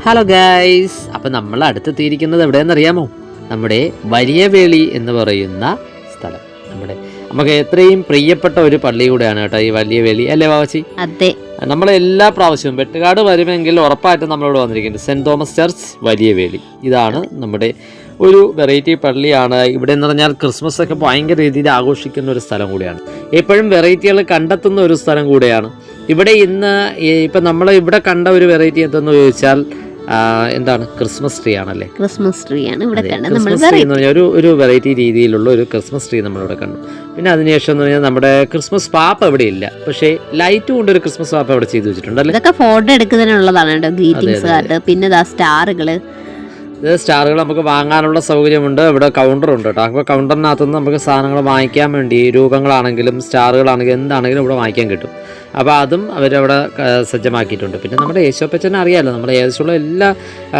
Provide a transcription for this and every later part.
Hello guys, അപ്പം നമ്മൾ അടുത്തെത്തിയിരിക്കുന്നത് എവിടെയെന്നറിയാമോ? നമ്മുടെ വലിയ വേളി എന്ന് പറയുന്ന സ്ഥലം. നമുക്ക് എത്രയും പ്രിയപ്പെട്ട ഒരു പള്ളി കൂടെയാണ് കേട്ടോ ഈ വലിയ വേളി, അല്ലേ വാവച്ചി? അതെ. നമ്മൾ എല്ലാ പ്രാവശ്യവും വെട്ടുകാട് വരുമെങ്കിൽ ഉറപ്പായിട്ടും നമ്മളിവിടെ വന്നിരിക്കുന്നത് സെൻറ് തോമസ് ചർച്ച് വലിയ വേളി. ഇതാണ് നമ്മുടെ ഒരു വെറൈറ്റി പള്ളിയാണ്. ഇവിടെ എന്ന് പറഞ്ഞാൽ ക്രിസ്മസ് ഒക്കെ ഭയങ്കര രീതിയിൽ ആഘോഷിക്കുന്ന ഒരു സ്ഥലം കൂടിയാണ്. എപ്പോഴും വെറൈറ്റികൾ കണ്ടെത്തുന്ന ഒരു സ്ഥലം കൂടെയാണ്. ഇവിടെ ഇന്ന് ഇപ്പം നമ്മൾ ഇവിടെ കണ്ട ഒരു വെറൈറ്റി എന്തെന്ന് ചോദിച്ചാൽ എന്താണ്, ക്രിസ്മസ് ട്രീ ആണല്ലേ? ക്രിസ്മസ് ട്രീ ആണ് ഇവിടെ കണ്ടത്. ക്രിസ്മസ് ട്രീ എന്ന് പറഞ്ഞാൽ ഒരു വെറൈറ്റി രീതിയിലുള്ള ഒരു ക്രിസ്മസ് ട്രീ നമ്മളിവിടെ കണ്ടു. പിന്നെ അതിനുശേഷം എന്ന് പറഞ്ഞാൽ നമ്മുടെ ക്രിസ്മസ് പാപ്പ ഇവിടെ ഇല്ല, പക്ഷേ ലൈറ്റ് കൊണ്ട് ഒരു ക്രിസ്മസ് പാപ്പ ഇവിടെ ചെയ്തു വെച്ചിട്ടുണ്ട്. ഇതൊക്കെ ഫോട്ടോ എടുക്കുന്നതിനുള്ളതാണ് കേട്ടോ, ഗ്രീറ്റിംഗ്സ് കാർഡ്. പിന്നെ സ്റ്റാറുകള്, ഇത് സ്റ്റാറുകൾ നമുക്ക് വാങ്ങാനുള്ള സൗകര്യമുണ്ട്. ഇവിടെ കൗണ്ടറുണ്ട് കേട്ടോ. അപ്പോൾ കൗണ്ടറിനകത്തുനിന്ന് നമുക്ക് സാധനങ്ങൾ വാങ്ങിക്കാൻ വേണ്ടി രൂപങ്ങളാണെങ്കിലും സ്റ്റാറുകളാണെങ്കിലും എന്താണെങ്കിലും ഇവിടെ വാങ്ങിക്കാൻ കിട്ടും. അപ്പോൾ അതും അവരവിടെ സജ്ജമാക്കിയിട്ടുണ്ട്. പിന്നെ നമ്മുടെ യേശോപ്പച്ചനെ അറിയാമല്ലോ, നമ്മുടെ ഏകദേശമുള്ള എല്ലാ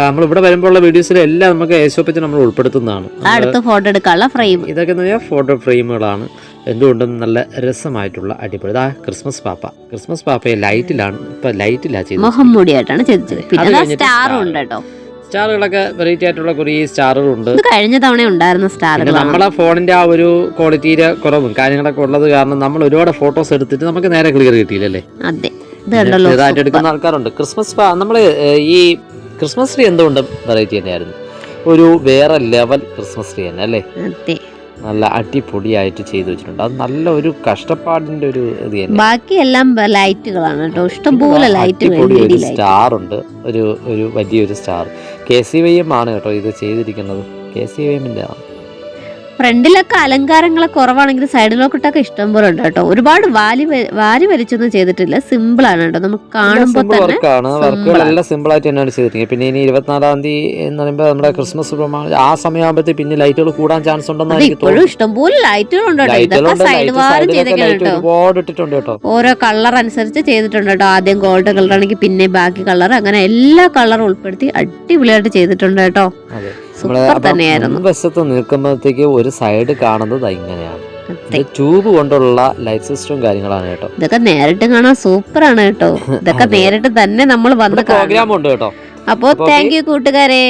നമ്മളിവിടെ വരുമ്പോഴുള്ള വീഡിയോസിലെല്ലാം നമുക്ക് യേശോപ്പച്ചൻ നമ്മൾ ഉൾപ്പെടുത്തുന്നതാണ്. അടുത്ത ഫോട്ടോ എടുക്കാനുള്ള ഫ്രെയിം, ഇതൊക്കെ എന്ന് പറഞ്ഞാൽ ഫോട്ടോ ഫ്രെയിമുകളാണ്. എന്തുകൊണ്ടും നല്ല രസമായിട്ടുള്ള അടിപൊളി. ക്രിസ്മസ് പാപ്പയെ ലൈറ്റിലാണ്, ഇപ്പം ലൈറ്റിലാണ് ചെയ്തത്, മുഖം മൂടിയായിട്ടാണ് ചെയ്തത്. പിന്നെ സ്റ്റാറും ഉണ്ട് കേട്ടോ. സ്റ്റാറുകളൊക്കെ വെറൈറ്റി ആയിട്ടുള്ള കുറേ സ്റ്റാറുകളുണ്ട്. കഴിഞ്ഞ തവണ ഉണ്ടായിരുന്ന സ്റ്റാറുകൾ. നമ്മളെ ഫോണിന്റെ ആ ഒരു ക്വാളിറ്റിയുടെ കുറവും കാര്യങ്ങളൊക്കെ ഉള്ളത് കാരണം നമ്മൾ ഒരുപാട് ഫോട്ടോസ് എടുത്തിട്ട് നമുക്ക് നേരെ ക്ലിയർ കിട്ടിയില്ലല്ലേ? അതെ, ഇതായിട്ട് എടുക്കുന്ന ആൾക്കാരുണ്ട്. നമ്മള് ഈ ക്രിസ്മസ് ട്രീ എന്തുകൊണ്ടും വെറൈറ്റി തന്നെയായിരുന്നു. ഒരു വേറെ ലെവൽ ക്രിസ്മസ് ട്രീ തന്നെ അല്ലേ? നല്ല അടിപൊളിയായിട്ട് ചെയ്തു വെച്ചിട്ടുണ്ട്. അത് നല്ല ഒരു കഷ്ടപ്പാടിന്റെ ഒരു ഇത് തന്നെ. ബാക്കിയെല്ലാം ലൈറ്റുകളാണ് കേട്ടോ, ഇഷ്ടംപോലെ ലൈറ്റ്. സ്റ്റാർ ഉണ്ട്, ഒരു വലിയൊരു സ്റ്റാർ. KCYM ആണ് കേട്ടോ ഇത് ചെയ്തിരിക്കുന്നത്. KCYMന്റെ ആണ്. ഫ്രണ്ടിലൊക്കെ അലങ്കാരങ്ങളെ കുറവാണെങ്കിൽ സൈഡിലോട്ടൊക്കെ ഇഷ്ടം പോലെ ഉണ്ട് കേട്ടോ. ഒരുപാട് വാരി വലിച്ചൊന്നും ചെയ്തിട്ടില്ല, സിമ്പിൾ ആണ് കേട്ടോ. നമുക്ക് കാണുമ്പോൾ തന്നെ വർക്കുകളെല്ലാം സിമ്പിൾ ആയിട്ട് തന്നെയാണ് ചെയ്തിരിക്കുന്നത്. പിന്നെ ഇനി 24-ാം തീയതി എന്ന് പറയുമ്പോൾ നമ്മുടെ ക്രിസ്മസ് ആ സമയമാകുമ്പോഴത്തേക്ക് പിന്നെ ലൈറ്റുകൾ കൂടാൻ ചാൻസ് ഉണ്ടെന്ന് ഇപ്പോഴും ഇഷ്ടംപോലെ ലൈറ്റുകളുണ്ട് കേട്ടോ. ഒരുപാട് ഇട്ടിട്ടുണ്ട് കേട്ടോ. ഓരോ കളർ അനുസരിച്ച് ചെയ്തിട്ടുണ്ട് കേട്ടോ. ആദ്യം ഗോൾഡ് കളർ ആണെങ്കിൽ പിന്നെ ബാക്കി കളർ, അങ്ങനെ എല്ലാ കളറും ഉൾപ്പെടുത്തി അടിപൊളിയായിട്ട് ചെയ്തിട്ടുണ്ട് കേട്ടോ. വശത്ത് നിൽക്കുമ്പോഴത്തേക്ക് ഒരു സൈഡ് കാണുന്നത് ഇങ്ങനെയാണ്. ട്യൂബ് കൊണ്ടുള്ള ലൈറ്റ് സിസ്റ്റവും കാര്യങ്ങളാണ് കേട്ടോ. ഇതൊക്കെ നേരിട്ട് കാണാൻ സൂപ്പർ ആണ് കേട്ടോ. ഇതൊക്കെ നേരിട്ട് തന്നെ നമ്മൾ വന്ന് പ്രോഗ്രാം ഉണ്ട് കേട്ടോ. അപ്പോ താങ്ക് യു കൂട്ടുകാരെ.